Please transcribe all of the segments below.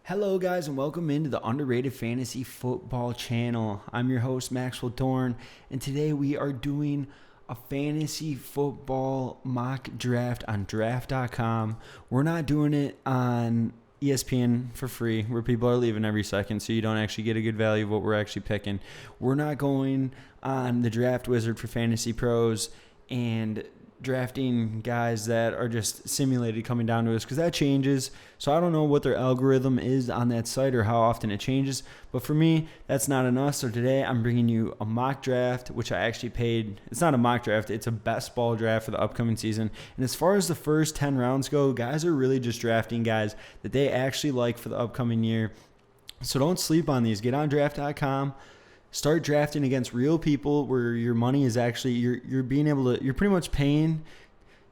Hello, guys, and welcome into the Underrated Fantasy Football channel. I'm your host, Maxwell Dorn, and today we are doing a fantasy football mock draft on draft.com. We're not doing it on ESPN for free, where people are leaving every second, so you don't actually get a good value of what we're actually picking. We're not going on the Draft Wizard for Fantasy Pros and drafting guys that are just simulated coming down to us, because that changes. So I don't know what their algorithm is on that site or how often it changes, but for me, that's not enough. So today I'm bringing you a mock draft, which I actually paid. It's not a mock draft, it's a best ball draft for the upcoming season. And as far as the first 10 rounds go, guys are really just drafting guys that they actually like for the upcoming year. So don't sleep on these. Get on draft.com. Start drafting against real people where your money is actually, you're being able to, you're pretty much paying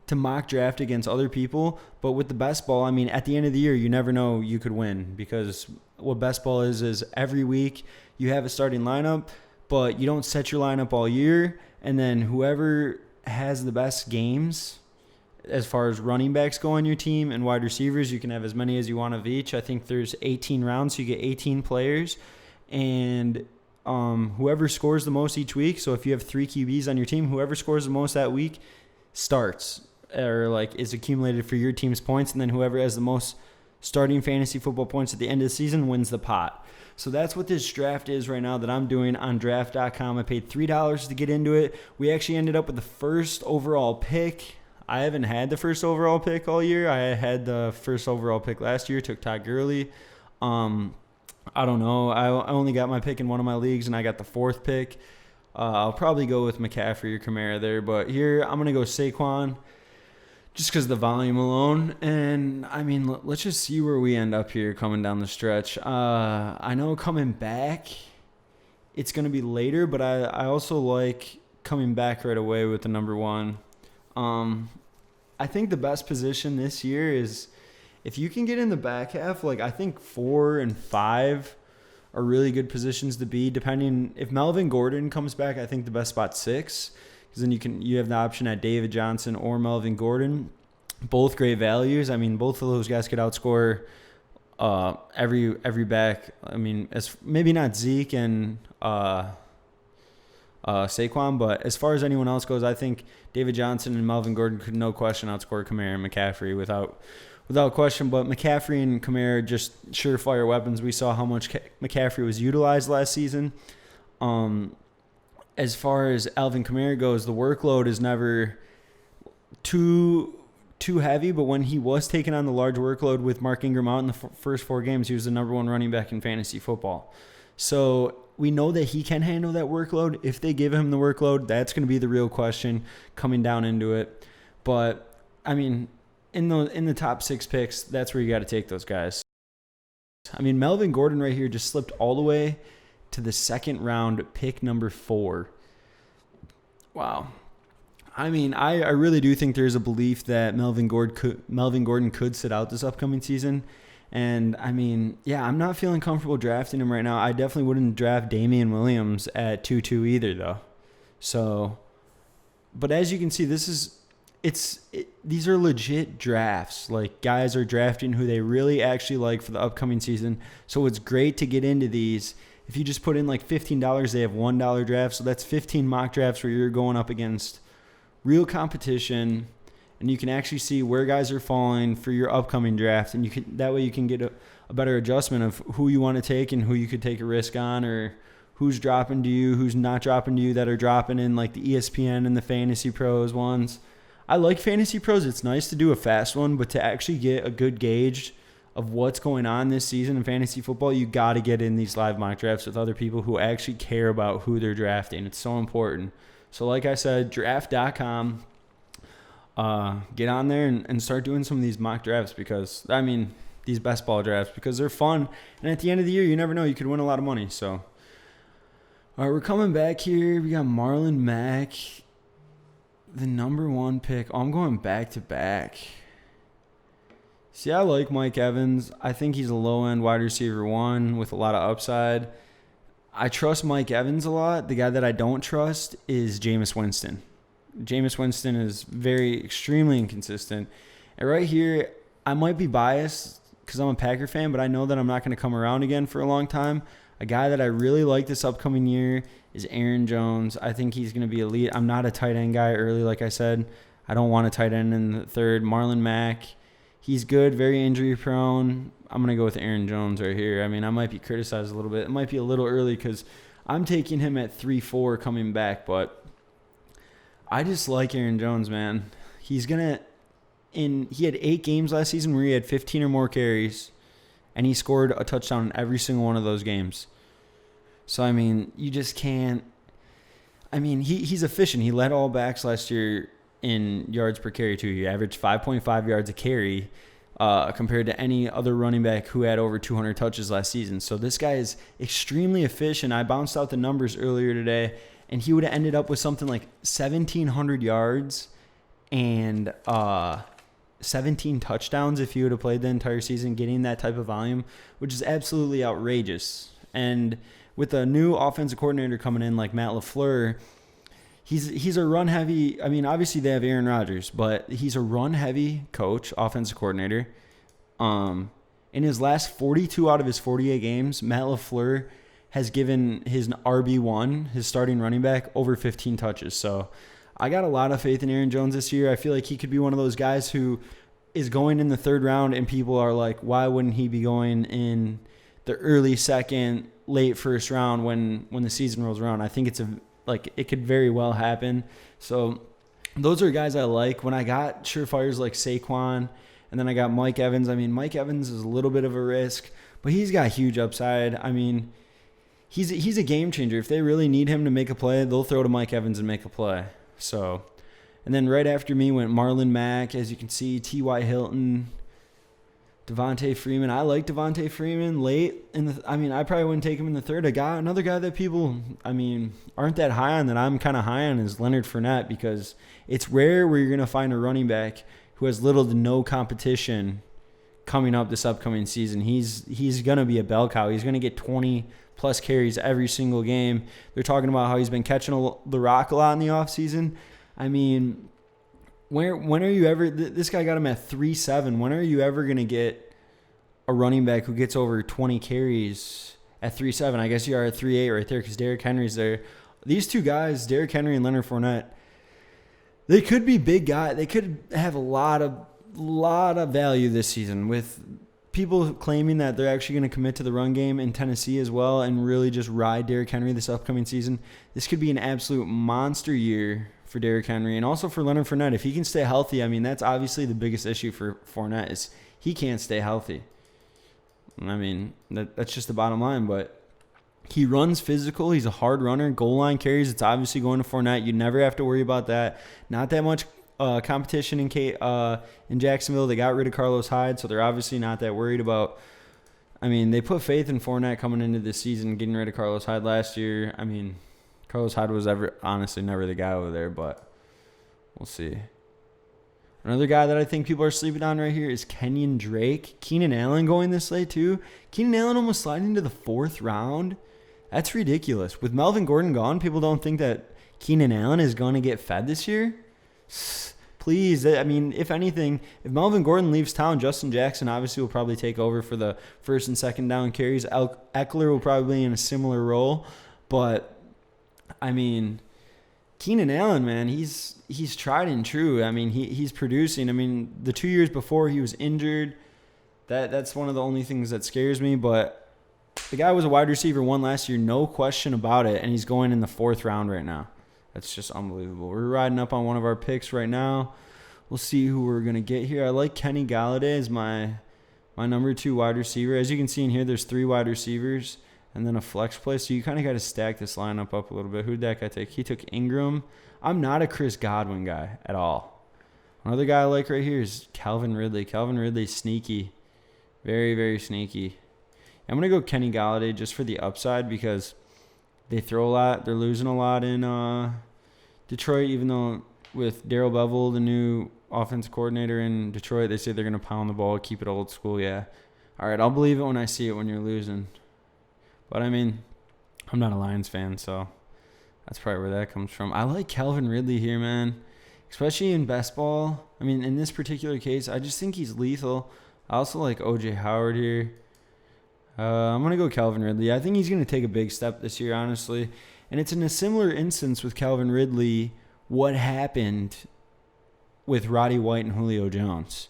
to mock draft against other people. But with the best ball, I mean, at the end of the year, you never know, you could win, because what best ball is every week you have a starting lineup, but you don't set your lineup all year. And then whoever has the best games as far as running backs go on your team and wide receivers, you can have as many as you want of each. I think there's 18 rounds, so you get 18 players. And whoever scores the most each week, so if you have 3 QBs on your team, whoever scores the most that week starts, or like is accumulated for your team's points, and then whoever has the most starting fantasy football points at the end of the season wins the pot. So that's what this draft is right now that I'm doing on draft.com. I paid $3 to get into it. We actually ended up with the first overall pick. I haven't had the first overall pick all year. I had the first overall pick last year, took Todd Gurley. I don't know. I only got my pick in one of my leagues, and I got the 4th pick. I'll probably go with McCaffrey or Kamara there. But here, I'm going to go Saquon just because of the volume alone. And, I mean, let's just see where we end up here coming down the stretch. I know coming back, it's going to be later, but I also like coming back right away with the number 1. I think the best position this year is, if you can get in the back half, like I think 4 and 5 are really good positions to be. Depending if Melvin Gordon comes back, I think the best spot's 6, because then you have the option at David Johnson or Melvin Gordon. Both great values. I mean, both of those guys could outscore every back. I mean, as maybe not Zeke and Saquon, but as far as anyone else goes, I think David Johnson and Melvin Gordon could no question outscore Kamara and McCaffrey without question. But McCaffrey and Kamara, just surefire weapons. We saw how much McCaffrey was utilized last season. As far as Alvin Kamara goes, the workload is never too heavy, but when he was taking on the large workload with Mark Ingram out in the first 4 games, he was the number 1 running back in fantasy football. So we know that he can handle that workload. If they give him the workload, that's going to be the real question coming down into it. But, I mean, in the top 6 picks, that's where you got to take those guys. I mean, Melvin Gordon right here just slipped all the way to the 2nd round, pick number 4. Wow. I mean, I really do think there's a belief that Melvin Gordon could sit out this upcoming season. And, I mean, yeah, I'm not feeling comfortable drafting him right now. I definitely wouldn't draft Damian Williams at 2-2 either, though. So, but as you can see, these are legit drafts. Like, guys are drafting who they really actually like for the upcoming season. So it's great to get into these. If you just put in like $15, they have $1 drafts. So that's 15 mock drafts where you're going up against real competition, and you can actually see where guys are falling for your upcoming draft. And that way you can get a better adjustment of who you want to take and who you could take a risk on, or who's dropping to you, who's not dropping to you, that are dropping in like the ESPN and the Fantasy Pros ones. I like Fantasy Pros. It's nice to do a fast one, but to actually get a good gauge of what's going on this season in fantasy football, you got to get in these live mock drafts with other people who actually care about who they're drafting. It's so important. So like I said, draft.com, get on there and start doing some of these mock drafts, because, I mean, these best ball drafts, because they're fun. And at the end of the year, you never know. You could win a lot of money. So, all right, we're coming back here. We got Marlon Mack, the number 1 pick. Oh, I'm going back to back. See, I like Mike Evans. I think he's a low-end wide receiver 1 with a lot of upside. I trust Mike Evans a lot. The guy that I don't trust is Jameis Winston. Jameis Winston is extremely inconsistent. And right here, I might be biased because I'm a Packer fan, but I know that I'm not going to come around again for a long time. A guy that I really like this upcoming year is Aaron Jones. I think he's going to be elite. I'm not a tight end guy early, like I said. I don't want a tight end in the third. Marlon Mack, he's good, very injury prone. I'm going to go with Aaron Jones right here. I mean, I might be criticized a little bit. It might be a little early because I'm taking him at 3-4 coming back, but I just like Aaron Jones, man. He's going to he had 8 games last season where he had 15 or more carries, and he scored a touchdown in every single one of those games. So, I mean, you just can't. I mean, he's efficient. He led all backs last year in yards per carry, too. He averaged 5.5 yards a carry compared to any other running back who had over 200 touches last season. So this guy is extremely efficient. I bounced out the numbers earlier today, and he would have ended up with something like 1,700 yards and 17 touchdowns if he would have played the entire season, getting that type of volume, which is absolutely outrageous. And with a new offensive coordinator coming in like Matt LaFleur, he's a run-heavy – I mean, obviously they have Aaron Rodgers, but he's a run-heavy coach, offensive coordinator. In his last 42 out of his 48 games, Matt LaFleur has given his RB1, his starting running back, over 15 touches. So I got a lot of faith in Aaron Jones this year. I feel like he could be one of those guys who is going in the third round and people are like, why wouldn't he be going in the early second, late first round when the season rolls around? I think it could very well happen. So those are guys I like. When I got surefires like Saquon and then I got Mike Evans, I mean, Mike Evans is a little bit of a risk, but he's got huge upside. I mean, he's a game changer. If they really need him to make a play, they'll throw to Mike Evans and make a play. So, and then right after me went Marlon Mack, as you can see, T.Y. Hilton, Devontae Freeman. I like Devontae Freeman late I probably wouldn't take him in the third. Another guy that people, aren't that high on that I'm kind of high on is Leonard Fournette, because it's rare where you're going to find a running back who has little to no competition coming up this upcoming season. He's going to be a bell cow. He's going to get 20 plus carries every single game. They're talking about how he's been catching the rock a lot in the offseason. I mean, when are you ever – this guy got him at 3.7. When are you ever going to get a running back who gets over 20 carries at 3.7? I guess you are at 3.8 right there because Derrick Henry's there. These two guys, Derrick Henry and Leonard Fournette, they could be big guys. They could have a lot of value this season, with people claiming that they're actually going to commit to the run game in Tennessee as well and really just ride Derrick Henry this upcoming season. This could be an absolute monster year for Derrick Henry and also for Leonard Fournette. If he can stay healthy, I mean, that's obviously the biggest issue for Fournette is he can't stay healthy. I mean, that's just the bottom line, but he runs physical. He's a hard runner. Goal line carries, it's obviously going to Fournette. You never have to worry about that. Not that much competition in Jacksonville. They got rid of Carlos Hyde, so they're obviously not that worried about. I mean, they put faith in Fournette coming into this season, getting rid of Carlos Hyde last year. I mean, Carlos Hyde was honestly never the guy over there, but we'll see. Another guy that I think people are sleeping on right here is Kenyon Drake. Keenan Allen going this late too. Keenan Allen almost sliding into the 4th round. That's ridiculous. With Melvin Gordon gone, people don't think that Keenan Allen is going to get fed this year. Please, I mean, if anything, if Melvin Gordon leaves town, Justin Jackson obviously will probably take over for the first and second down carries. Eckler will probably be in a similar role. But, I mean, Keenan Allen, man, he's tried and true. I mean, he's producing. I mean, the 2 years before he was injured. That's one of the only things that scares me. But the guy was a wide receiver 1 last year, no question about it, and he's going in the 4th round right now. That's just unbelievable. We're riding up on one of our picks right now. We'll see who we're going to get here. I like Kenny Galladay as my number 2 wide receiver. As you can see in here, there's 3 wide receivers and then a flex play. So you kind of got to stack this lineup up a little bit. Who did that guy take? He took Ingram. I'm not a Chris Godwin guy at all. Another guy I like right here is Calvin Ridley. Calvin Ridley's sneaky. Very, very sneaky. I'm going to go Kenny Galladay just for the upside because they throw a lot. They're losing a lot in Detroit, even though with Darrell Bevell, the new offensive coordinator in Detroit, they say they're going to pound the ball, keep it old school. Yeah. All right, I'll believe it when I see it when you're losing. But, I mean, I'm not a Lions fan, so that's probably where that comes from. I like Calvin Ridley here, man, especially in best ball. I mean, in this particular case, I just think he's lethal. I also like O.J. Howard here. I'm going to go Calvin Ridley. I think he's going to take a big step this year, honestly. And it's in a similar instance with Calvin Ridley what happened with Roddy White and Julio Jones.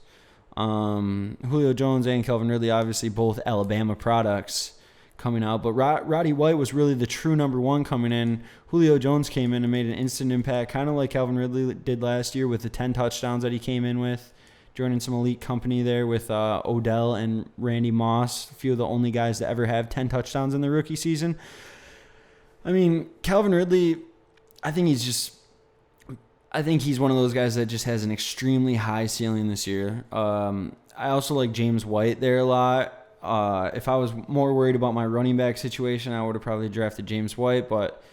Julio Jones and Calvin Ridley, obviously both Alabama products coming out. But Roddy White was really the true number one coming in. Julio Jones came in and made an instant impact, kind of like Calvin Ridley did last year with the 10 touchdowns that he came in with, joining some elite company there with Odell and Randy Moss, a few of the only guys to ever have 10 touchdowns in the rookie season. I mean, Calvin Ridley, I think he's one of those guys that just has an extremely high ceiling this year. I also like James White there a lot. If I was more worried about my running back situation, I would have probably drafted James White, but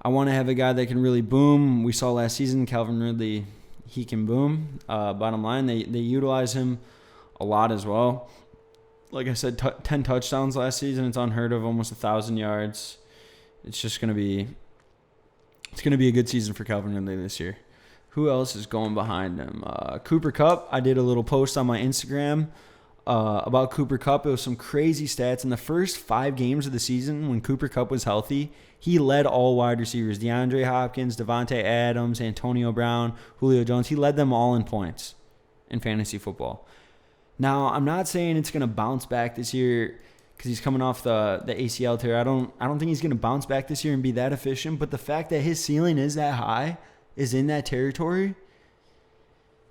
I want to have a guy that can really boom. We saw last season, Calvin Ridley, he can boom. Bottom line, they utilize him a lot as well. Like I said, 10 touchdowns last season. It's unheard of, almost 1,000 yards. It's going to be a good season for Calvin Ridley this year. Who else is going behind him? Cooper Kupp. I did a little post on my Instagram about Cooper Kupp. It was some crazy stats. In the first 5 games of the season, when Cooper Kupp was healthy, he led all wide receivers. DeAndre Hopkins, Devontae Adams, Antonio Brown, Julio Jones. He led them all in points in fantasy football. Now, I'm not saying it's going to bounce back this year because he's coming off the ACL tear. I don't think he's going to bounce back this year and be that efficient. But the fact that his ceiling is that high, is in that territory.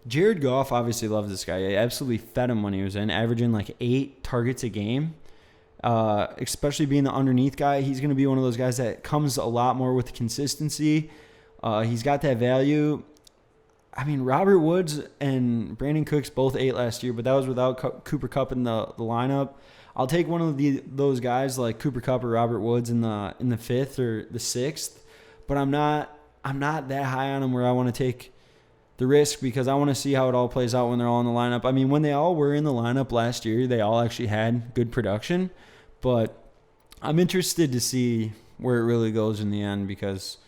Jared Goff obviously loves this guy. He absolutely fed him when he was in, averaging like 8 targets a game. Especially being the underneath guy, he's going to be one of those guys that comes a lot more with consistency. He's got that value. I mean, Robert Woods and Brandon Cooks both ate last year, but that was without Cooper Kupp in the lineup. I'll take one of those guys like Cooper Kupp or Robert Woods in the 5th or the 6th, but I'm not that high on him where I want to take the risk because I want to see how it all plays out when they're all in the lineup. I mean, when they all were in the lineup last year, they all actually had good production, but I'm interested to see where it really goes in the end because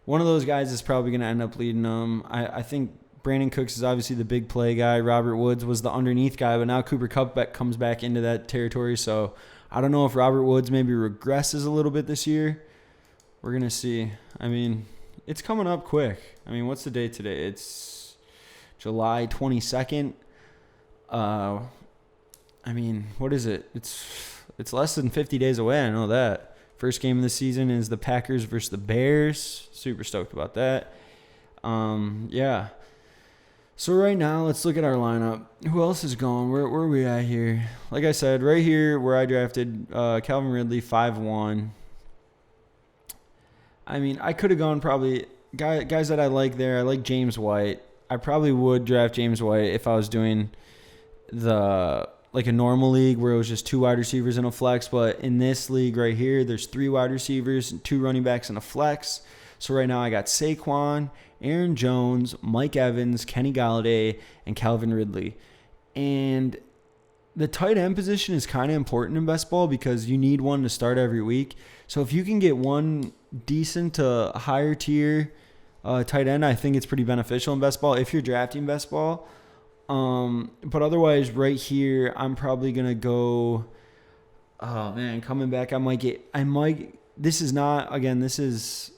one of those guys is probably going to end up leading them. I think Brandon Cooks is obviously the big play guy. Robert Woods was the underneath guy, but now Cooper Kupp comes back into that territory. So I don't know if Robert Woods maybe regresses a little bit this year. We're going to see. I mean, it's coming up quick. I mean, what's the date today? It's July 22nd. I mean, what is it? It's less than 50 days away. I know that. First game of the season is the Packers versus the Bears. Super stoked about that. Yeah. So right now, let's look at our lineup. Who else is going? Where are we at here? Like I said, right here where I drafted Calvin Ridley, 5-1. I mean, I could have gone probably guys that I like there. I like James White. I probably would draft James White if I was doing a normal league where it was just 2 wide receivers and a flex. But in this league right here, there's 3 wide receivers, 2 running backs, and a flex. So right now I got Saquon, Aaron Jones, Mike Evans, Kenny Golladay, and Calvin Ridley. And the tight end position is kind of important in best ball because you need one to start every week. So if you can get one decent to higher tier tight end, I think it's pretty beneficial in best ball if you're drafting best ball. But otherwise, right here, I'm probably gonna go. Oh man, coming back, This is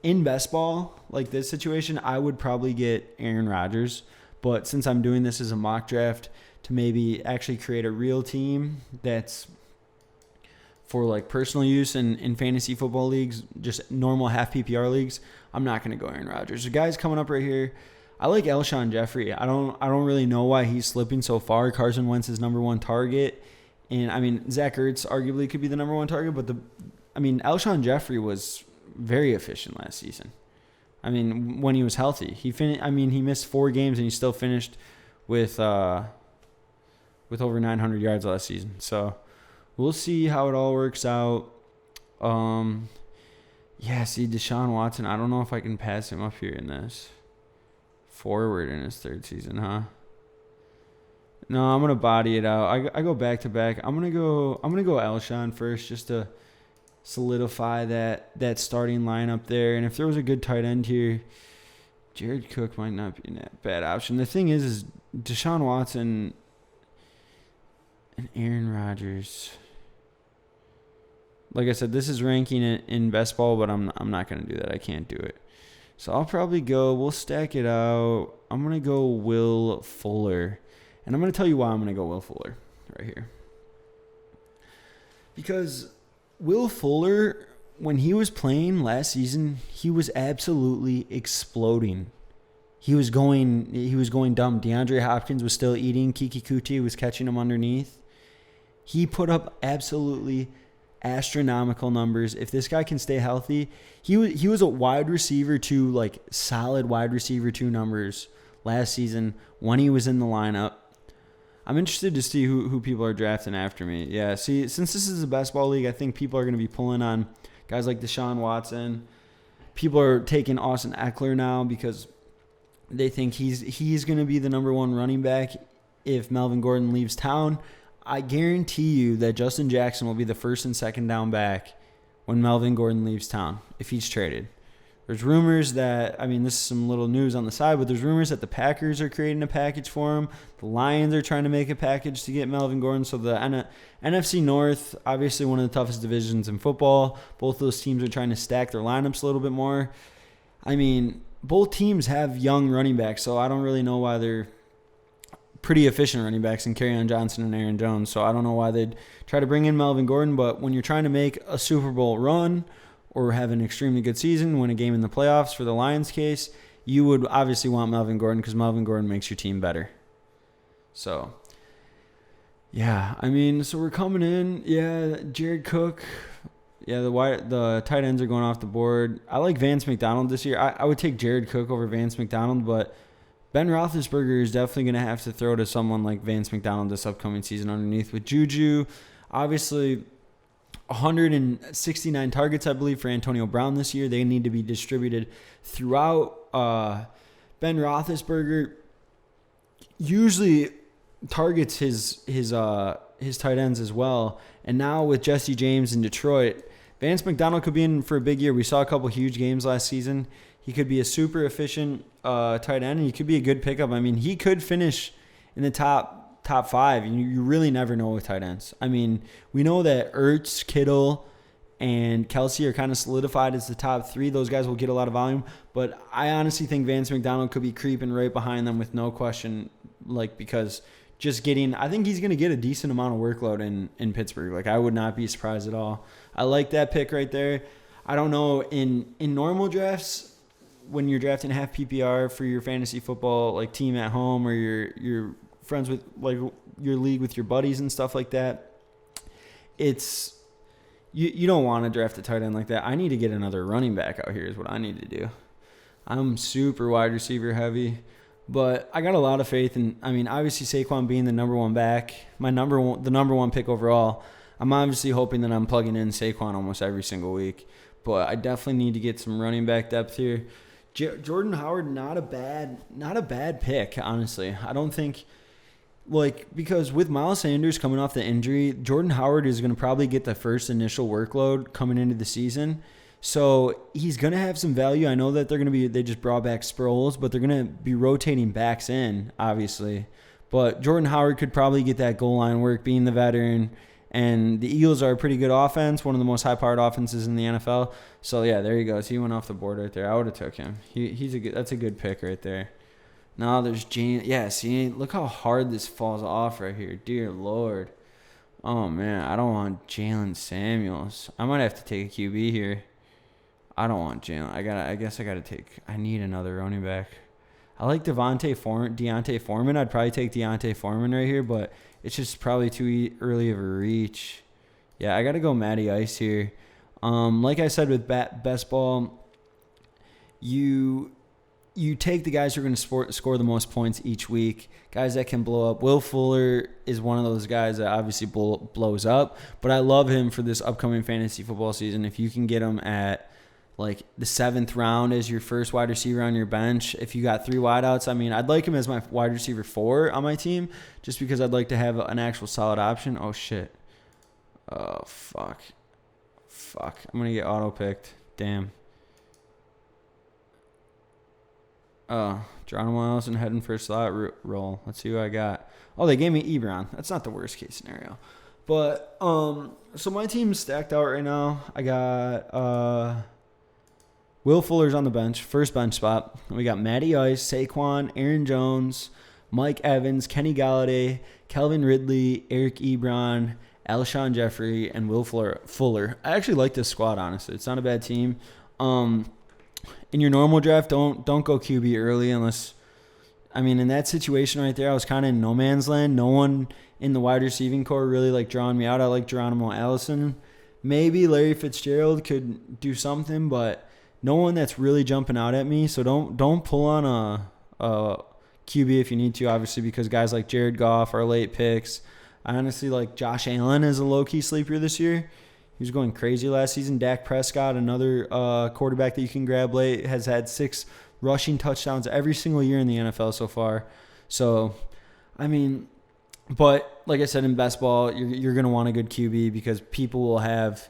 in best ball like this situation. I would probably get Aaron Rodgers, but since I'm doing this as a mock draft to maybe actually create a real team that's for like personal use in fantasy football leagues, just normal half PPR leagues, I'm not going to go Aaron Rodgers. The guy's coming up right here. I like Alshon Jeffrey. I don't really know why he's slipping so far. Carson Wentz is number 1 target. And I mean, Zach Ertz arguably could be the number 1 target, but Alshon Jeffrey was very efficient last season. I mean, when he was healthy, he missed 4 games and he still finished with over 900 yards last season. So we'll see how it all works out. Deshaun Watson. I don't know if I can pass him up here in this forward in his 3rd season, huh? No, I'm gonna body it out. I go back to back. I'm gonna go Alshon first just to solidify that starting lineup there. And if there was a good tight end here, Jared Cook might not be a bad option. The thing is Deshaun Watson, and Aaron Rodgers. Like I said, this is ranking it in best ball, but I'm not going to do that. I can't do it. So I'll probably we'll stack it out. I'm going to go Will Fuller. And I'm going to tell you why I'm going to go Will Fuller right here. Because Will Fuller, when he was playing last season, he was absolutely exploding. He was going dumb. DeAndre Hopkins was still eating. Kiki Kuti was catching him underneath. He put up absolutely astronomical numbers. If this guy can stay healthy, he was a wide receiver 2, like solid wide receiver 2 numbers last season when he was in the lineup. I'm interested to see who people are drafting after me. Yeah, see, since this is a best ball league, I think people are going to be pulling on guys like Deshaun Watson. People are taking Austin Eckler now because they think he's going to be the number 1 running back if Melvin Gordon leaves town. I guarantee you that Justin Jackson will be the first and second down back when Melvin Gordon leaves town if he's traded. There's rumors that, this is some little news on the side, but there's rumors that the Packers are creating a package for him. The Lions are trying to make a package to get Melvin Gordon. So the NFC North, obviously one of the toughest divisions in football. Both those teams are trying to stack their lineups a little bit more. Both teams have young running backs, so I don't really know why they're pretty efficient running backs in Kerryon Johnson and Aaron Jones. So I don't know why they'd try to bring in Melvin Gordon, but when you're trying to make a Super Bowl run or have an extremely good season, win a game in the playoffs for the Lions case, you would obviously want Melvin Gordon because Melvin Gordon makes your team better. So, yeah, so we're coming in. Yeah, Jared Cook. Yeah, the tight ends are going off the board. I like Vance McDonald this year. I would take Jared Cook over Vance McDonald, but Ben Roethlisberger is definitely going to have to throw to someone like Vance McDonald this upcoming season underneath. With Juju, obviously 169 targets, I believe, for Antonio Brown this year. They need to be distributed throughout. Ben Roethlisberger usually targets his tight ends as well. And now with Jesse James in Detroit, Vance McDonald could be in for a big year. We saw a couple huge games last season. He could be a super efficient tight end, and he could be a good pickup. He could finish in the top 5. You really never know with tight ends. We know that Ertz, Kittle, and Kelsey are kind of solidified as the top 3. Those guys will get a lot of volume, but I honestly think Vance McDonald could be creeping right behind them with no question, because I think he's going to get a decent amount of workload in Pittsburgh. I would not be surprised at all. I like that pick right there. I don't know, in normal drafts, when you're drafting half PPR for your fantasy football team at home, or you're friends with your league with your buddies and stuff like that, it's you don't want to draft a tight end like that. I need to get another running back out here is what I need to do. I'm super wide receiver heavy, but I got a lot of faith in, obviously Saquon being the number 1 back, the number 1 pick overall. I'm obviously hoping that I'm plugging in Saquon almost every single week, but I definitely need to get some running back depth here. Jordan Howard, not a bad pick, honestly. I don't think, because with Miles Sanders coming off the injury, Jordan Howard is going to probably get the first initial workload coming into the season. So he's going to have some value. I know that they just brought back Sproles, but they're going to be rotating backs in, obviously. But Jordan Howard could probably get that goal line work, being the veteran. And the Eagles are a pretty good offense, one of the most high-powered offenses in the NFL. So, yeah, there he goes. He went off the board right there. I would have took him. That's a good pick right there. Now there's Jalen. Yeah, see, look how hard this falls off right here. Dear Lord. Oh, man, I don't want Jalen Samuels. I might have to take a QB here. I don't want Jalen. I need another running back. I like Deontay Foreman. I'd probably take Deontay Foreman right here, but it's just probably too early of a reach. Yeah, I got to go Matty Ice here. Like I said with best ball, you take the guys who are going to score the most points each week, guys that can blow up. Will Fuller is one of those guys that obviously blows up, but I love him for this upcoming fantasy football season. If you can get him at the 7th round as your first wide receiver on your bench, if you got 3 wideouts, I'd like him as my wide receiver 4 on my team, just because I'd like to have an actual solid option. Oh, shit. Oh, fuck. I'm going to get auto-picked. Damn. Geronimo Allison heading for a slot roll. Let's see who I got. Oh, they gave me Ebron. That's not the worst case scenario. But so my team's stacked out right now. I got Will Fuller's on the bench, first bench spot. We got Matty Ice, Saquon, Aaron Jones, Mike Evans, Kenny Galladay, Calvin Ridley, Eric Ebron, Alshon Jeffrey, and Will Fuller. I actually like this squad, honestly. It's not a bad team. In your normal draft, don't go QB early unless, I mean, in that situation right there, I was kind of in no man's land. No one in the wide receiving core really like drawing me out. I like Geronimo Allison. Maybe Larry Fitzgerald could do something, but no one that's really jumping out at me. So don't pull on a QB if you need to, obviously, because guys like Jared Goff are late picks. I honestly like Josh Allen as a low-key sleeper this year. He was going crazy last season. Dak Prescott, another quarterback that you can grab late, has had 6 rushing touchdowns every single year in the NFL so far. So, I mean, but like I said, in best ball, you're going to want a good QB because people will have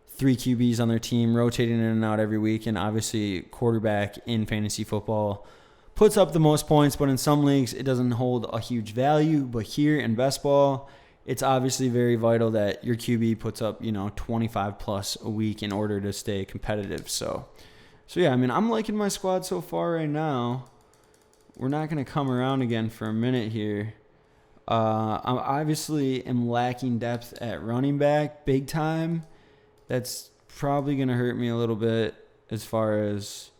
3 QBs on their team rotating in and out every week. And obviously, quarterback in fantasy football puts up the most points, but in some leagues, it doesn't hold a huge value. But here in best ball, it's obviously very vital that your QB puts up, 25 plus a week in order to stay competitive. So yeah, I mean, I'm liking my squad so far right now. We're not going to come around again for a minute here. I obviously am lacking depth at running back big time. That's probably going to hurt me a little bit as far as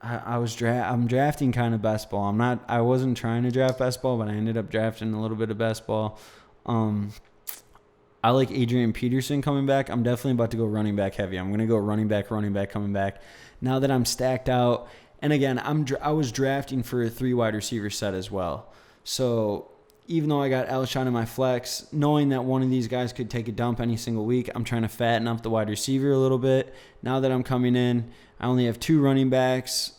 I'm drafting kind of best ball. I wasn't trying to draft best ball, but I ended up drafting a little bit of best ball. I like Adrian Peterson coming back. I'm definitely about to go running back heavy. I'm going to go running back coming back. Now that I'm stacked out, and again, I was drafting for a 3 wide receiver set as well. So even though I got Alshon in my flex, knowing that one of these guys could take a dump any single week, I'm trying to fatten up the wide receiver a little bit. Now that I'm coming in, I only have 2 running backs,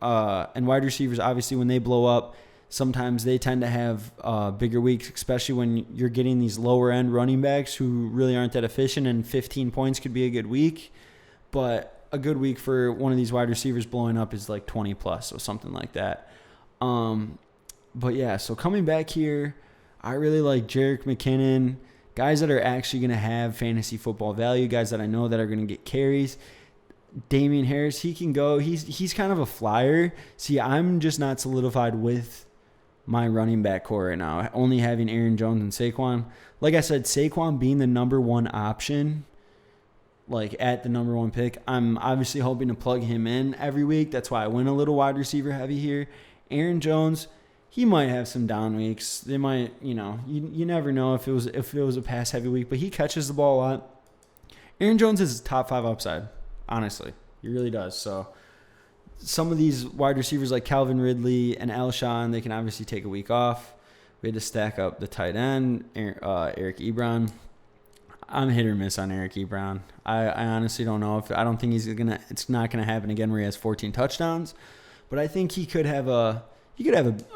and wide receivers, obviously, when they blow up, sometimes they tend to have bigger weeks, especially when you're getting these lower-end running backs who really aren't that efficient, and 15 points could be a good week. But a good week for one of these wide receivers blowing up is like 20 plus or something like that. But yeah, so coming back here, I really like Jerick McKinnon, guys that are actually going to have fantasy football value, guys that I know that are going to get carries. Damian Harris, he can go. He's kind of a flyer. See, I'm just not solidified with my running back core right now, only having Aaron Jones and Saquon. Like I said, Saquon being the number 1 option, like at the number 1 pick, I'm obviously hoping to plug him in every week. That's why I went a little wide receiver heavy here. Aaron Jones, he might have some down weeks. They might, you never know if it was a pass heavy week, but he catches the ball a lot. Aaron Jones is top 5 upside, honestly. He really does. So some of these wide receivers like Calvin Ridley and Alshon, they can obviously take a week off. We had to stack up the tight end, Eric Ebron. I'm hit or miss on Eric Ebron. I honestly don't know I don't think it's not gonna happen again where he has 14 touchdowns, but I think he could have a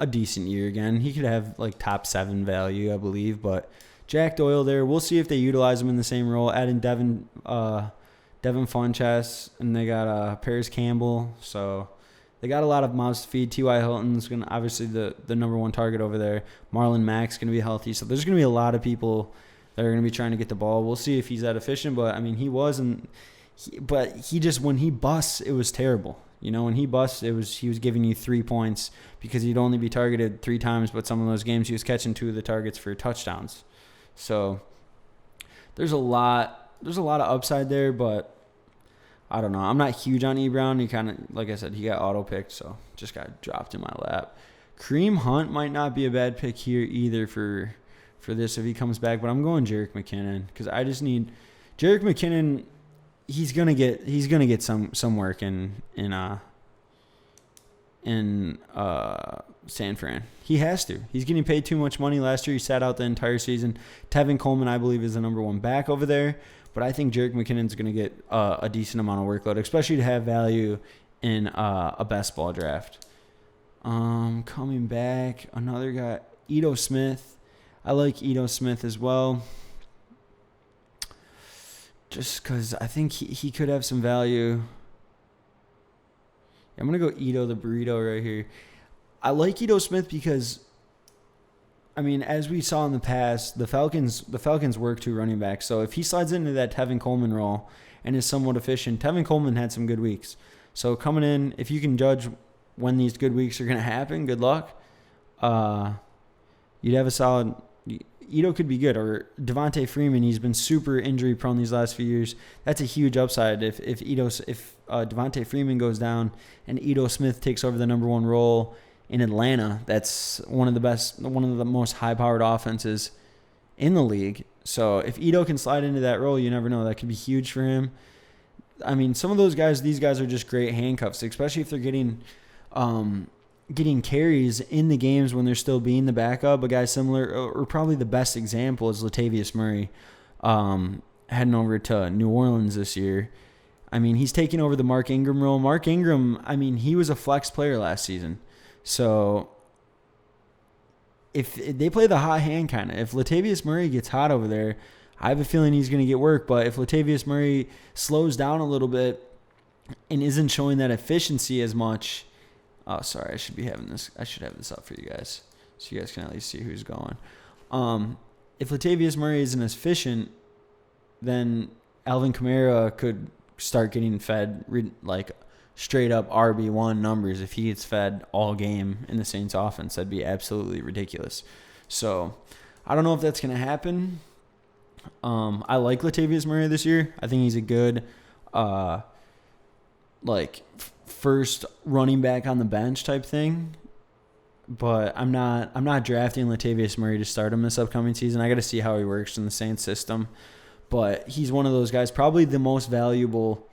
decent year again. He could have like top 7 value, I believe. But Jack Doyle there, we'll see if they utilize him in the same role. Adding Devin Funchess, and they got Paris Campbell. So they got a lot of mouths to feed. T.Y. Hilton's going to obviously the number 1 target over there. Marlon Mack's going to be healthy. So there's going to be a lot of people that are going to be trying to get the ball. We'll see if he's that efficient. But, I mean, he wasn't. But he just, when he busts, it was terrible. When he busts, he was giving you 3 points because he'd only be targeted 3 times. But some of those games, he was catching 2 of the targets for touchdowns. So there's a lot of upside there, but I don't know. I'm not huge on Ebron. He kind of, like I said, he got auto-picked, so just got dropped in my lap. Kareem Hunt might not be a bad pick here either for this if he comes back, but I'm going Jerick McKinnon because I just need Jerick McKinnon. He's gonna get some work in San Fran. He has to. He's getting paid too much money. Last year he sat out the entire season. Tevin Coleman, I believe, is the number 1 back over there. But I think Jerick McKinnon's going to get a decent amount of workload, especially to have value in a best ball draft. Coming back, another guy, Ito Smith. I like Ito Smith as well. Just because I think he could have some value. I'm going to go Ito the burrito right here. I like Ito Smith because, I mean, as we saw in the past, the Falcons work two running backs. So if he slides into that Tevin Coleman role and is somewhat efficient, Tevin Coleman had some good weeks. So coming in, if you can judge when these good weeks are going to happen, good luck. You'd have a solid. Ito could be good, or Devontae Freeman. He's been super injury prone these last few years. That's a huge upside if Devontae Freeman goes down and Ito Smith takes over the number one role in Atlanta. That's one of the most high powered offenses in the league. So if Ito can slide into that role, you never know. That could be huge for him. I mean, some of these guys are just great handcuffs, especially if they're getting carries in the games when they're still being the backup. A guy similar, or probably the best example, is Latavius Murray, heading over to New Orleans this year. I mean, he's taking over the Mark Ingram role. Mark Ingram, I mean, he was a flex player last season. So if they play the hot hand kind of, if Latavius Murray gets hot over there, I have a feeling he's going to get work. But if Latavius Murray slows down a little bit and isn't showing that efficiency as much, oh, sorry, I should have this up for you guys so you guys can at least see who's going. If Latavius Murray isn't as efficient, then Alvin Kamara could start getting fed like straight up RB1 numbers. If he gets fed all game in the Saints offense, that'd be absolutely ridiculous. So I don't know if that's going to happen. I like Latavius Murray this year. I think he's a good first running back on the bench type thing. But I'm not drafting Latavius Murray to start him this upcoming season. I got to see how he works in the Saints system. But he's one of those guys, probably the most valuable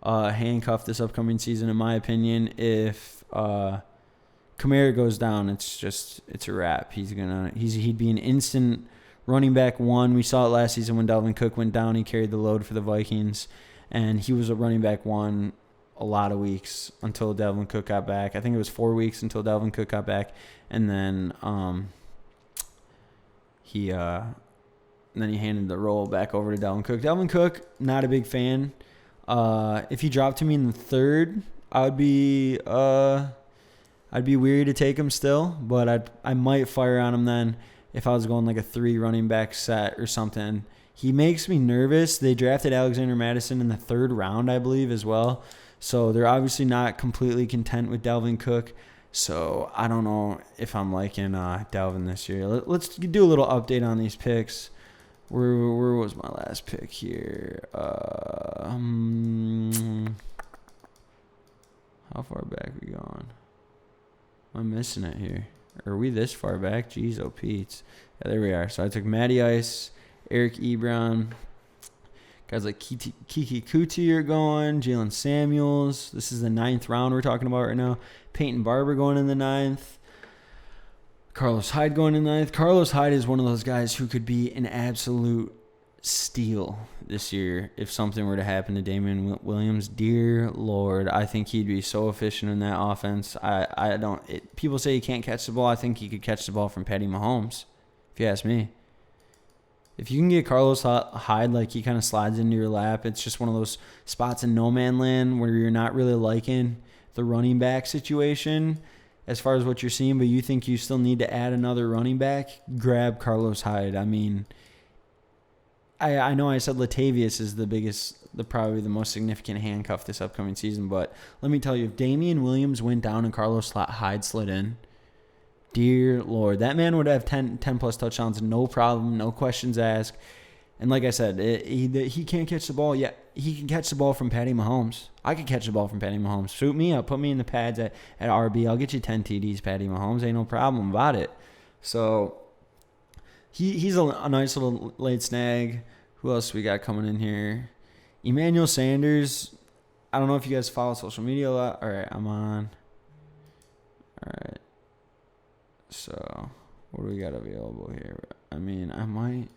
handcuff this upcoming season, in my opinion. If Kamara goes down, it's a wrap. He'd be an instant running back one. We saw it last season when Dalvin Cook went down. He carried the load for the Vikings, and he was a running back one a lot of weeks until Dalvin Cook got back. I think it was 4 weeks until Dalvin Cook got back, and then he handed the role back over to Dalvin Cook. Dalvin Cook, not a big fan. If he dropped to me in the third, I'd be weary to take him still, but I might fire on him then if I was going like a 3 running back set or something. He makes me nervous. They drafted Alexander Mattison in the 3rd round, I believe, as well. So they're obviously not completely content with Dalvin Cook. So I don't know if I'm liking Dalvin this year. Let's do a little update on these picks. Where was my last pick here? How far back are we going? I'm missing it here. Are we this far back? Jeez, oh Pete's. Yeah, there we are. So I took Matty Ice, Eric Ebron. Guys like Kiki Kuti are going. Jalen Samuels. This is the 9th round we're talking about right now. Peyton Barber going in the 9th. Carlos Hyde going in the 9th. Carlos Hyde is one of those guys who could be an absolute steal this year if something were to happen to Damian Williams. Dear Lord, I think he'd be so efficient in that offense. People say he can't catch the ball. I think he could catch the ball from Patty Mahomes, if you ask me. If you can get Carlos Hyde, like he kind of slides into your lap, it's just one of those spots in no man land where you're not really liking the running back situation as far as what you're seeing, but you think you still need to add another running back, grab Carlos Hyde. I mean, I know I said Latavius is probably the most significant handcuff this upcoming season, but let me tell you, if Damian Williams went down and Carlos Hyde slid in, dear Lord, that man would have 10 plus touchdowns, no problem, no questions asked. And like I said, he can't catch the ball yet. He can catch the ball from Patty Mahomes. I could catch the ball from Patty Mahomes. Shoot me up, put me in the pads at RB. I'll get you 10 TDs, Patty Mahomes. Ain't no problem about it. So he's a nice little late snag. Who else we got coming in here? Emmanuel Sanders. I don't know if you guys follow social media a lot. All right, I'm on. All right. So what do we got available here? I mean, I might.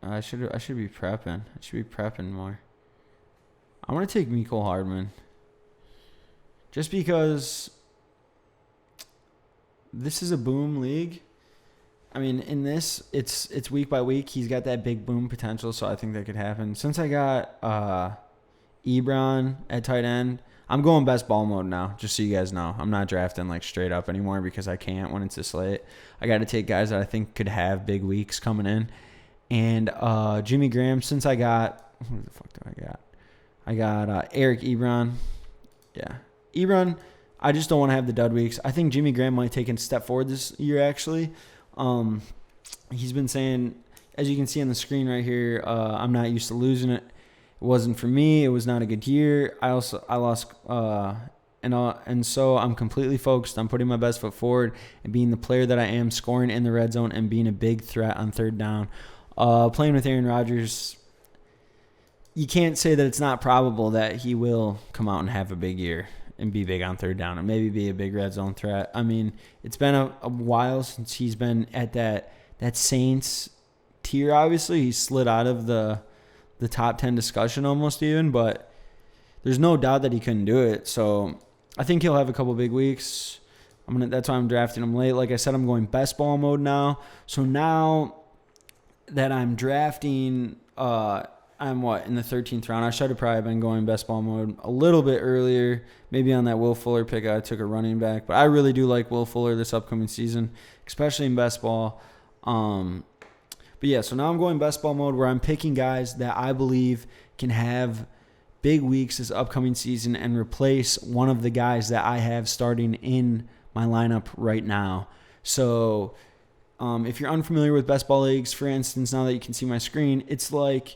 I should be prepping. I should be prepping more. I want to take Mecole Hardman. Just because this is a boom league. I mean, in this, it's week by week. He's got that big boom potential, so I think that could happen. Since I got Ebron at tight end, I'm going best ball mode now, just so you guys know. I'm not drafting like straight up anymore because I can't when it's this late. I got to take guys that I think could have big weeks coming in. And Jimmy Graham, since I got – who the fuck do I got? I got Eric Ebron. Yeah. Ebron, I just don't want to have the dud weeks. I think Jimmy Graham might take a step forward this year, actually. He's been saying, as you can see on the screen right here, I'm not used to losing it. It wasn't for me. It was not a good year. I lost, and so I'm completely focused on putting my best foot forward and being the player that I am, scoring in the red zone and being a big threat on third down. Playing with Aaron Rodgers, you can't say that it's not probable that he will come out and have a big year and be big on third down and maybe be a big red zone threat. I mean, it's been a while since he's been at that Saints tier. Obviously, he slid out of the top 10 discussion almost even, but there's no doubt that he couldn't do it. So I think he'll have a couple big weeks. That's why I'm drafting him late. Like I said, I'm going best ball mode now. So now that I'm drafting, I'm in the 13th round. I should have probably been going best ball mode a little bit earlier. Maybe on that Will Fuller pick, I took a running back. But I really do like Will Fuller this upcoming season, especially in best ball. But yeah, so now I'm going best ball mode where I'm picking guys that I believe can have big weeks this upcoming season and replace one of the guys that I have starting in my lineup right now. So if you're unfamiliar with best ball leagues, for instance, now that you can see my screen, it's like,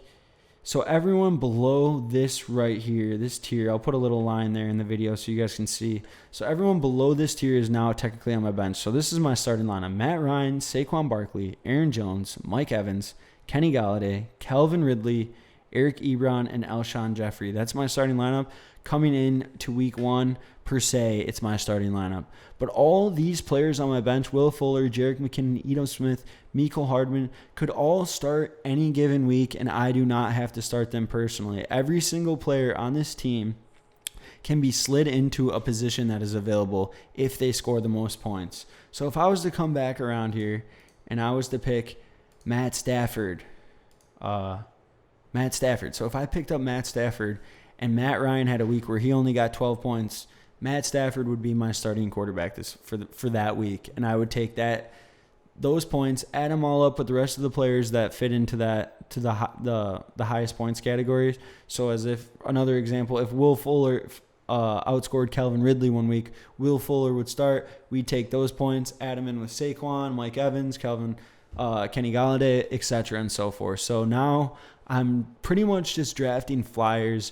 so everyone below this right here, this tier, I'll put a little line there in the video so you guys can see. So everyone below this tier is now technically on my bench. So this is my starting lineup. Matt Ryan, Saquon Barkley, Aaron Jones, Mike Evans, Kenny Galladay, Calvin Ridley, Eric Ebron, and Alshon Jeffrey. That's my starting lineup. Coming in to week one, per se, it's my starting lineup. But all these players on my bench, Will Fuller, Jerick McKinnon, Ito Smith, Mecole Hardman, could all start any given week, and I do not have to start them personally. Every single player on this team can be slid into a position that is available if they score the most points. So if I was to come back around here and I was to pick Matt Stafford. So if I picked up Matt Stafford and Matt Ryan had a week where he only got 12 points, Matt Stafford would be my starting quarterback for that week, and I would take those points, add them all up with the rest of the players that fit into the highest points categories. So as if another example, if Will Fuller outscored Calvin Ridley one week, Will Fuller would start. We'd take those points, add them in with Saquon, Mike Evans, Kenny Galladay, etc., and so forth. So now I'm pretty much just drafting flyers,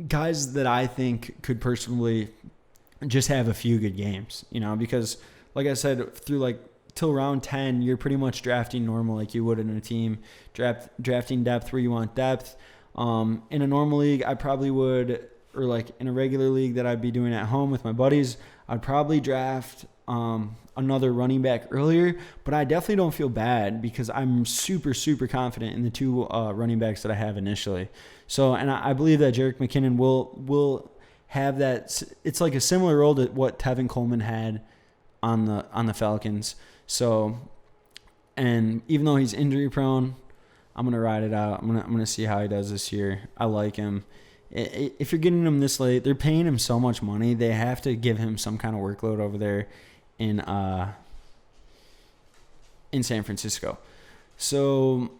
guys that I think could personally just have a few good games, because like I said, through till round 10, you're pretty much drafting normal like you would in a team, drafting depth where you want depth. In a normal league, I probably would, or in a regular league that I'd be doing at home with my buddies, I'd probably draft another running back earlier, but I definitely don't feel bad because I'm super, super confident in the two running backs that I have initially. So, and I believe that Jerick McKinnon will have that. It's like a similar role to what Tevin Coleman had on the Falcons. So, and even though he's injury prone, I'm gonna ride it out. I'm gonna see how he does this year. I like him. If you're getting him this late, they're paying him so much money. They have to give him some kind of workload over there in San Francisco. So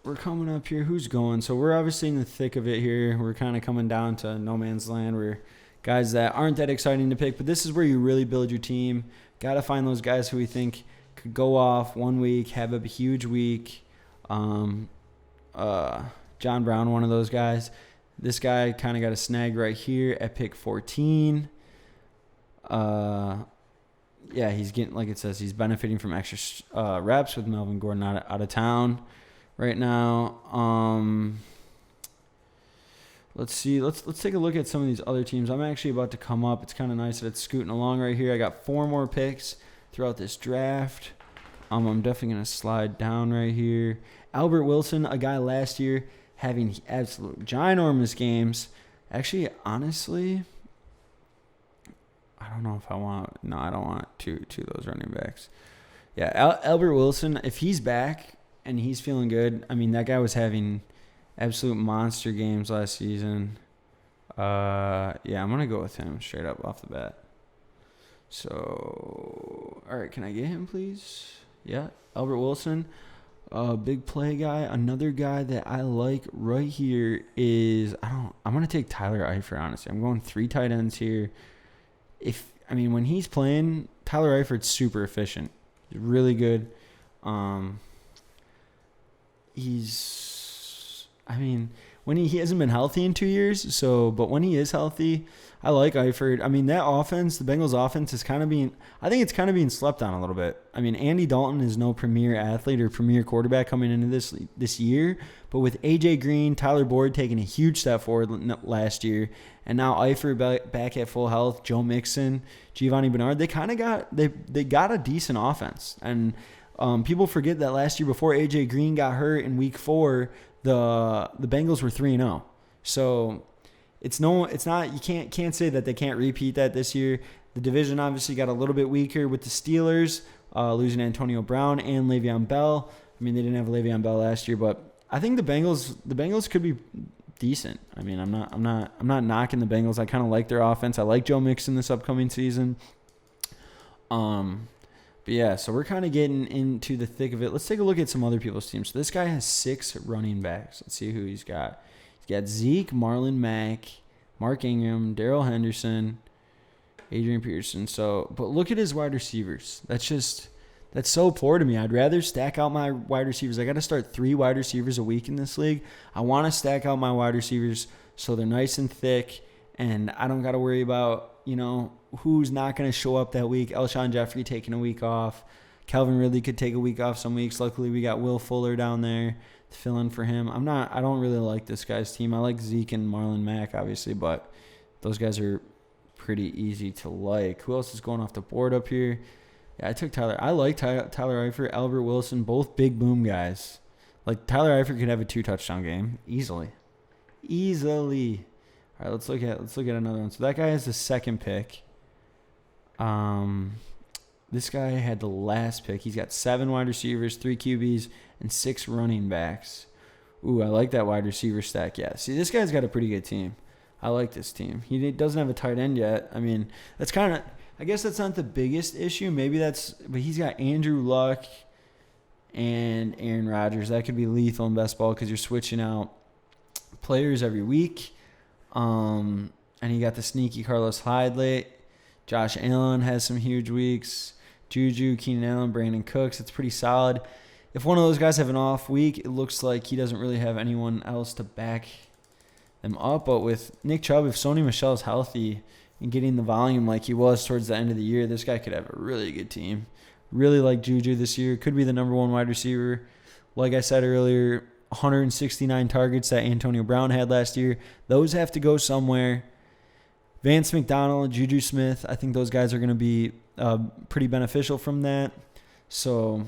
we're coming up here. Who's going? So we're obviously in the thick of it here. We're kind of coming down to no man's land. We're guys that aren't that exciting to pick, but this is where you really build your team. Got to find those guys who we think could go off one week, have a huge week. John Brown, one of those guys. This guy kind of got a snag right here at pick 14. Yeah, he's getting, like it says, he's benefiting from extra reps with Melvin Gordon out of town right now. Let's see. Let's take a look at some of these other teams. I'm actually about to come up. It's kind of nice that it's scooting along right here. I got 4 more picks throughout this draft. I'm definitely going to slide down right here. Albert Wilson, a guy last year having absolute ginormous games. Actually, honestly, I don't know if I want. No, I don't want two of those running backs. Yeah, Albert Wilson, if he's back and he's feeling good, I mean, that guy was having absolute monster games last season. Yeah, I'm going to go with him straight up off the bat. So, all right, can I get him, please? Yeah, Albert Wilson, big play guy. Another guy that I like right here is, I'm going to take Tyler Eifert, honestly. I'm going 3 tight ends here. When he's playing, Tyler Eifert's super efficient. He's really good. When he hasn't been healthy in 2 years, but when he is healthy, I like Eifert. I mean, that offense, the Bengals offense is kind of being slept on a little bit. I mean, Andy Dalton is no premier athlete or premier quarterback coming into this year, but with A.J. Green, Tyler Boyd taking a huge step forward last year, and now Eifert back at full health, Joe Mixon, Giovanni Bernard, they got a decent offense. And people forget that last year before A.J. Green got hurt in week 4, the Bengals were 3-0. So it's not you can't say that they can't repeat that this year. The division obviously got a little bit weaker with the Steelers losing Antonio Brown and Le'Veon Bell. I mean, they didn't have Le'Veon Bell last year, but I think the Bengals could be decent. I mean, I'm not knocking the Bengals. I kind of like their offense. I like Joe Mixon this upcoming season. But yeah, so we're kind of getting into the thick of it. Let's take a look at some other people's teams. So this guy has 6 running backs. Let's see who he's got. He's got Zeke, Marlon Mack, Mark Ingram, Darrell Henderson, Adrian Peterson. But look at his wide receivers. That's so poor to me. I'd rather stack out my wide receivers. I got to start 3 wide receivers a week in this league. I want to stack out my wide receivers so they're nice and thick, and I don't got to worry about, who's not going to show up that week. Alshon Jeffrey taking a week off. Calvin Ridley could take a week off some weeks. Luckily, we got Will Fuller down there to fill in for him. I don't really like this guy's team. I like Zeke and Marlon Mack, obviously, but those guys are pretty easy to like. Who else is going off the board up here? Yeah, I took Tyler. I like Tyler Eifert, Albert Wilson, both big boom guys. Like, Tyler Eifert could have a 2-touchdown game easily. All right, let's look at another one. So that guy has the 2nd pick. This guy had the last pick. He's got 7 wide receivers, 3 QBs, and 6 running backs. Ooh, I like that wide receiver stack. Yeah, see, this guy's got a pretty good team. I like this team. He doesn't have a tight end yet. I mean, I guess that's not the biggest issue. But he's got Andrew Luck and Aaron Rodgers. That could be lethal in best ball because you're switching out players every week. And he got the sneaky Carlos Hyde late. Josh Allen has some huge weeks. Juju, Keenan Allen, Brandon Cooks. It's pretty solid. If one of those guys have an off week, it looks like he doesn't really have anyone else to back them up. But with Nick Chubb, if Sony Michel's healthy and getting the volume like he was towards the end of the year, this guy could have a really good team. Really like Juju this year. Could be the number 1 wide receiver. Like I said earlier, 169 targets that Antonio Brown had last year. Those have to go somewhere. Vance McDonald, Juju Smith, I think those guys are going to be pretty beneficial from that. So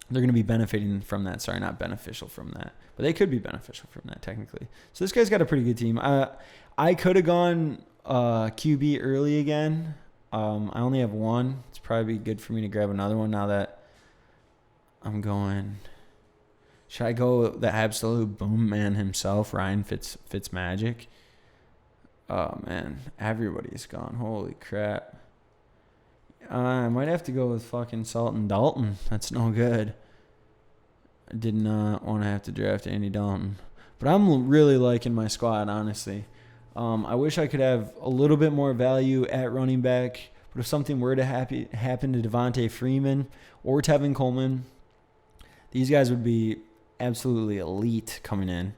they're going to be benefiting from that. Sorry, not beneficial from that. But they could be beneficial from that, technically. So this guy's got a pretty good team. I could have gone QB early again. I only have 1. It's probably good for me to grab another one now that I'm going. Should I go the absolute boom man himself, Ryan Fitzmagic? Oh, man. Everybody's gone. Holy crap. I might have to go with fucking Sultan Dalton. That's no good. I did not want to have to draft Andy Dalton. But I'm really liking my squad, honestly. I wish I could have a little bit more value at running back. But if something were to happen to Devontae Freeman or Tevin Coleman, these guys would be absolutely elite coming in.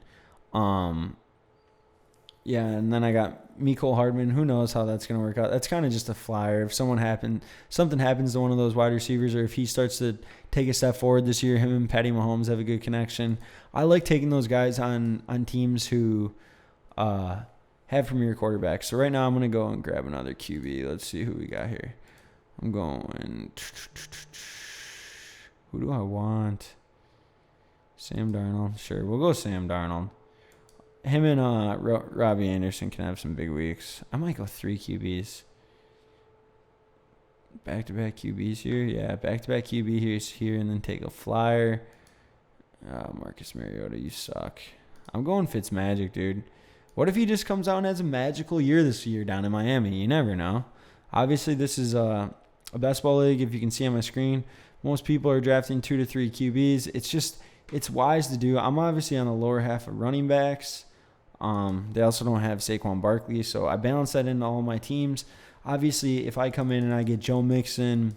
Yeah, and then I got Mecole Hardman. Who knows how that's going to work out? That's kind of just a flyer. If something happens to one of those wide receivers, or if he starts to take a step forward this year, him and Patty Mahomes have a good connection. I like taking those guys on teams who have premier quarterbacks. So right now I'm going to go and grab another QB. Let's see who we got here. I'm going. Who do I want? Sam Darnold. Sure, we'll go Sam Darnold. Him and Robbie Anderson can have some big weeks. I might go 3 QBs. back-to-back QBs here. Yeah, back-to-back QB here, and then take a flyer. Marcus Mariota, you suck. I'm going Fitzmagic, dude. What if he just comes out and has a magical year this year down in Miami? You never know. Obviously, this is a best ball league. If you can see on my screen, most people are drafting 2 to 3 QBs. It's wise to do. I'm obviously on the lower half of running backs. They also don't have Saquon Barkley, so I balance that into all my teams. Obviously, if I come in and I get Joe Mixon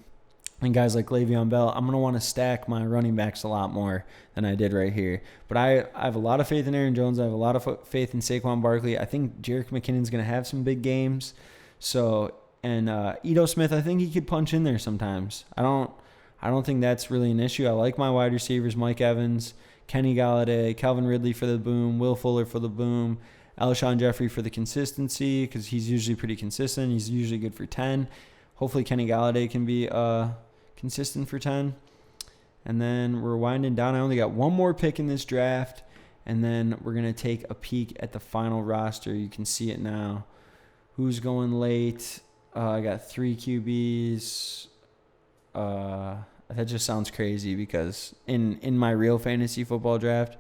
and guys like Le'Veon Bell, I'm going to want to stack my running backs a lot more than I did right here. But I have a lot of faith in Aaron Jones. I have a lot of faith in Saquon Barkley. I think Jerick McKinnon's going to have some big games. So, and Ito Smith, I think he could punch in there sometimes. I don't think that's really an issue. I like my wide receivers, Mike Evans, Kenny Galladay, Calvin Ridley for the boom, Will Fuller for the boom, Alshon Jeffrey for the consistency because he's usually pretty consistent. He's usually good for 10. Hopefully Kenny Galladay can be consistent for 10. And then we're winding down. I only got one more pick in this draft, and then we're going to take a peek at the final roster. You can see it now. Who's going late? I got 3 QBs. That just sounds crazy because in my real fantasy football draft,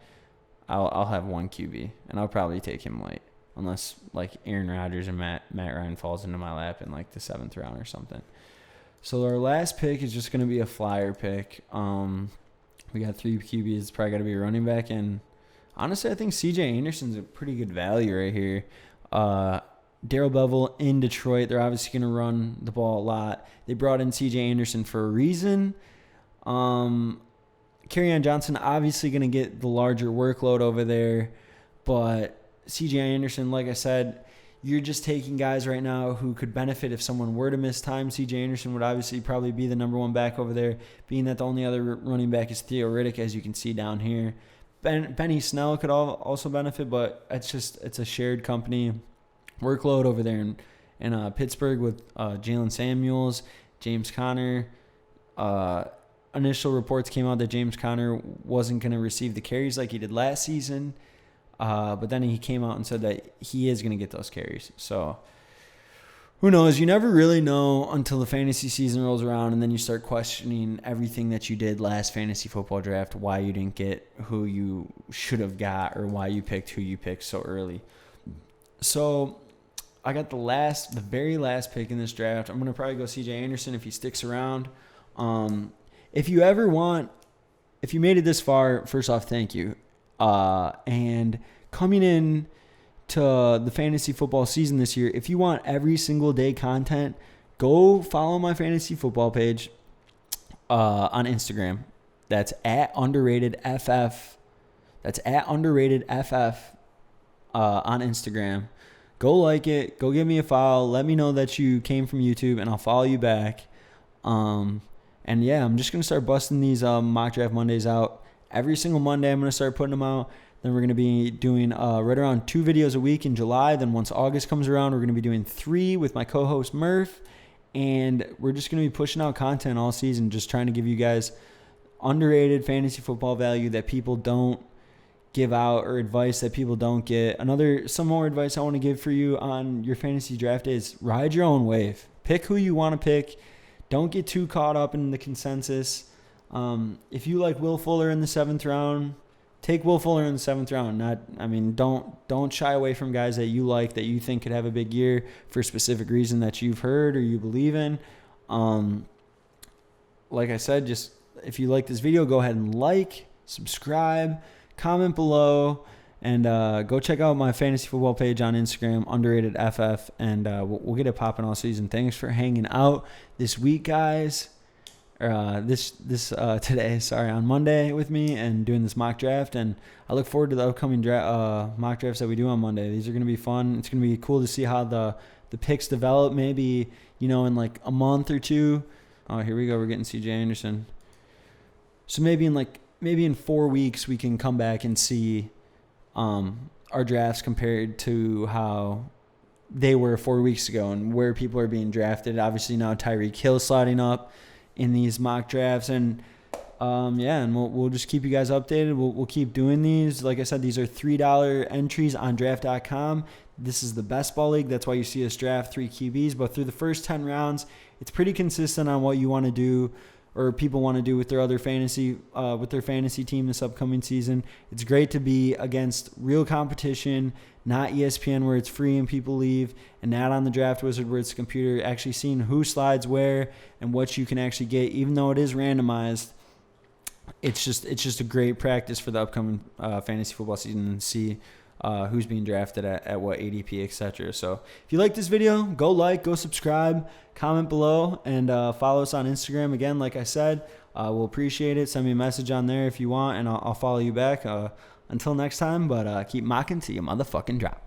I'll have 1 QB, and I'll probably take him late. Unless, like, Aaron Rodgers and Matt Ryan falls into my lap in, like, the 7th round or something. So our last pick is just going to be a flyer pick. We got 3 QBs. It's probably got to be a running back. And honestly, I think C.J. Anderson's a pretty good value right here. Darrell Bevell in Detroit. They're obviously going to run the ball a lot. They brought in C.J. Anderson for a reason. Kerryon Johnson obviously going to get the larger workload over there. But C.J. Anderson, like I said, you're just taking guys right now who could benefit if someone were to miss time. C.J. Anderson would obviously probably be the number 1 back over there, being that the only other running back is Theo Riddick, as you can see down here. Benny Snell could also benefit, but it's a shared company workload over there in Pittsburgh with Jalen Samuels, James Conner. Initial reports came out that James Conner wasn't going to receive the carries like he did last season. But then he came out and said that he is going to get those carries. So who knows? You never really know until the fantasy season rolls around, and then you start questioning everything that you did last fantasy football draft, why you didn't get who you should have got or why you picked who you picked so early. So I got the very last pick in this draft. I'm going to probably go C.J. Anderson if he sticks around. If you made it this far, first off, thank you. And coming in to the fantasy football season this year, if you want every single day content, go follow my fantasy football page on Instagram. That's at underratedff. That's at underratedff on Instagram. Go like it. Go give me a follow. Let me know that you came from YouTube, and I'll follow you back. And yeah, I'm just going to start busting these mock draft Mondays out. Every single Monday, I'm going to start putting them out. Then we're going to be doing right around 2 videos a week in July. Then once August comes around, we're going to be doing 3 with my co-host Murph. And we're just going to be pushing out content all season, just trying to give you guys underrated fantasy football value that people don't give out or advice that people don't get. Some more advice I want to give for you on your fantasy draft is ride your own wave. Pick who you want to pick. Don't get too caught up in the consensus. If you like Will Fuller in the 7th round, take Will Fuller in the 7th round. Don't shy away from guys that you like, that you think could have a big year for a specific reason that you've heard or you believe in. Like I said, just if you like this video, go ahead and subscribe, comment below, and go check out my fantasy football page on Instagram, underratedff, and we'll get it popping all season. Thanks for hanging out this week, guys. Today, on Monday with me and doing this mock draft, and I look forward to the upcoming mock drafts that we do on Monday. These are going to be fun. It's going to be cool to see how the picks develop. Maybe in like a month or 2. Oh, here we go. We're getting C.J. Anderson. So maybe in 4 weeks we can come back and see our drafts compared to how they were 4 weeks ago and where people are being drafted. Obviously now Tyreek Hill sliding up in these mock drafts, and and we'll just keep you guys updated. We'll keep doing these. Like I said, these are $3 entries on draft.com. This is the best ball league. That's why you see us draft 3 QBs. But through the first 10 rounds, it's pretty consistent on what you want to do or people want to do with their other fantasy team this upcoming season. It's great to be against real competition, not ESPN where it's free and people leave, and not on the Draft Wizard where it's a computer, actually seeing who slides where and what you can actually get. Even though it is randomized, it's just a great practice for the upcoming fantasy football season and see who's being drafted at what ADP, etc. So if you like this video, go subscribe, comment below, and follow us on Instagram. Again, like I said, we'll appreciate it. Send me a message on there if you want, and I'll follow you back. Until next time, but keep mocking till you motherfucking drop.